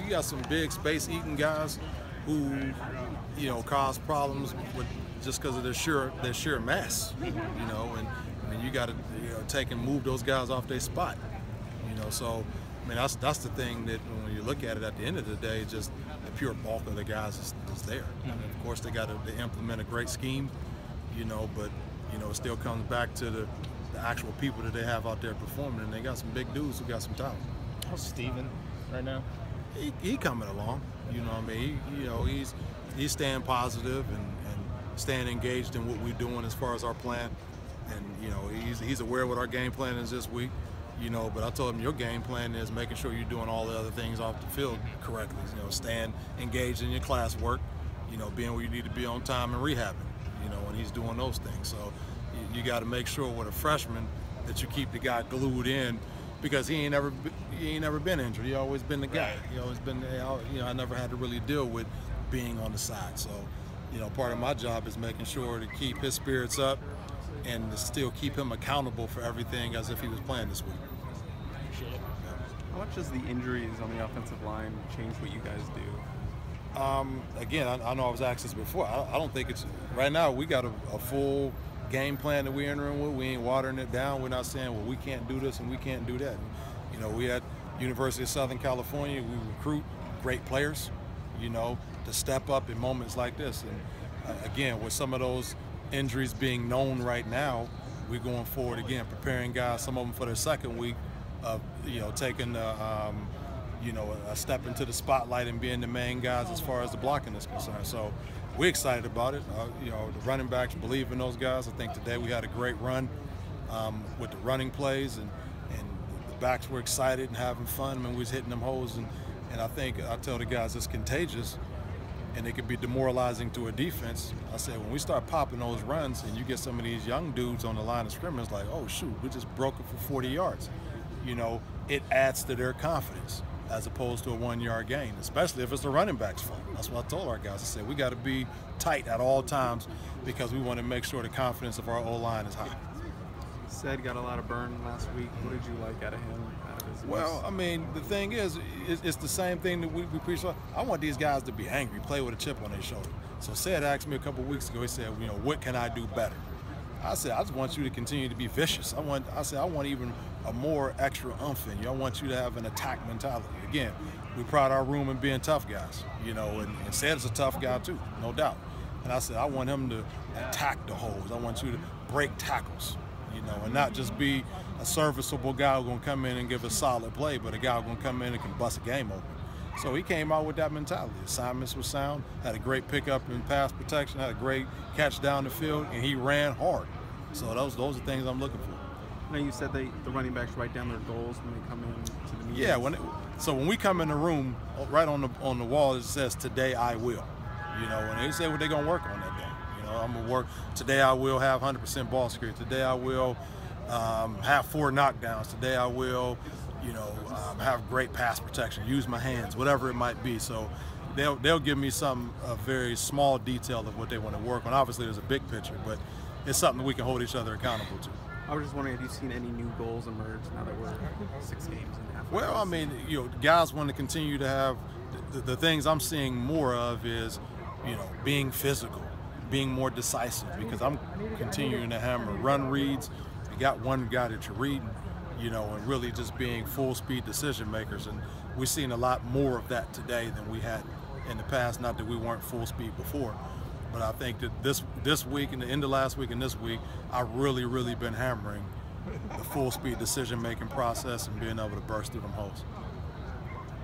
you got some big space-eating guys who, you know, cause problems with just because of their sheer mass, you know, and you got to, you know, take and move those guys off their spot, you know. So, I mean, that's the thing that when you look at it at the end of the day, just the pure bulk of the guys is there. And of course, they got to implement a great scheme, you know, but you know, it still comes back to the actual people that they have out there performing, and they got some big dudes who got some talent. How's Steven right now? He coming along, you know what I mean? You know, he's staying positive and staying engaged in what we're doing as far as our plan. And, you know, he's aware of what our game plan is this week, you know, but I told him your game plan is making sure you're doing all the other things off the field correctly, you know, staying engaged in your classwork, you know, being where you need to be on time and rehabbing, you know, and he's doing those things. So you got to make sure with a freshman that you keep the guy glued in, because he ain't never been injured. He always been the guy. He always been, you know, I never had to really deal with being on the side. So, you know, part of my job is making sure to keep his spirits up and to still keep him accountable for everything as if he was playing this week. How much does the injuries on the offensive line change what you guys do? Again, I know I was asked this before. I don't think it's, right now we got a full game plan that we're entering with. We ain't watering it down. We're not saying, well, we can't do this and we can't do that. You know, we at University of Southern California, we recruit great players, you know, to step up in moments like this. And again, with some of those injuries being known right now, we're going forward again, preparing guys, some of them for their second week of, you know, taking you know, a step into the spotlight and being the main guys as far as the blocking is concerned. So we're excited about it. You know, the running backs believe in those guys. I think today we had a great run with the running plays, and the backs were excited and having fun. I mean, we was hitting them holes, and I think I tell the guys it's contagious, and it could be demoralizing to a defense. I said, when we start popping those runs and you get some of these young dudes on the line of scrimmage like, oh shoot, we just broke it for 40 yards. You know, it adds to their confidence as opposed to a 1 yard gain, especially if it's the running back's fault. That's what I told our guys. I said, we got to be tight at all times because we want to make sure the confidence of our O-line is high. Said got a lot of burn last week. What did you like out of him? Well, I mean, the thing is, it's the same thing that we preach. I want these guys to be angry, play with a chip on their shoulder. So Sid asked me a couple weeks ago, he said, you know, what can I do better? I said, I just want you to continue to be vicious. I want even a more extra oomph in you. I want you to have an attack mentality. Again, we pride our room in being tough guys, you know, and Sid's a tough guy too, no doubt. And I said, I want him to attack the holes. I want you to break tackles, you know, and not just be a serviceable guy who's going to come in and give a solid play, but a guy who's going to come in and can bust a game open. So he came out with that mentality. Assignments were sound, had a great pickup in pass protection, had a great catch down the field, and he ran hard. So those are things I'm looking for. Now you said the running backs write down their goals when they come in to the meetings. Yeah, so when we come in the room, right on the wall it says, "Today I will." You know, and they say what they're gonna work on that day. You know, I'm gonna work today. I will have 100% ball security. Today I will have 4 knockdowns. Today I will, you know, have great pass protection. Use my hands, whatever it might be. So they'll give me a very small detail of what they want to work on. Obviously, there's a big picture, but it's something that we can hold each other accountable to. I was just wondering if you've seen any new goals emerge now that we're 6 games and a half. Well, I mean, you know, guys want to continue to have the things I'm seeing more of is, you know, being physical, being more decisive, because I'm continuing to hammer run reads. You got one guy that you're reading, you know, and really just being full speed decision makers. And we've seen a lot more of that today than we had in the past. Not that we weren't full speed before, but I think that this week and the end of last week and this week, I've really been hammering the full speed decision making process and being able to burst through them holes.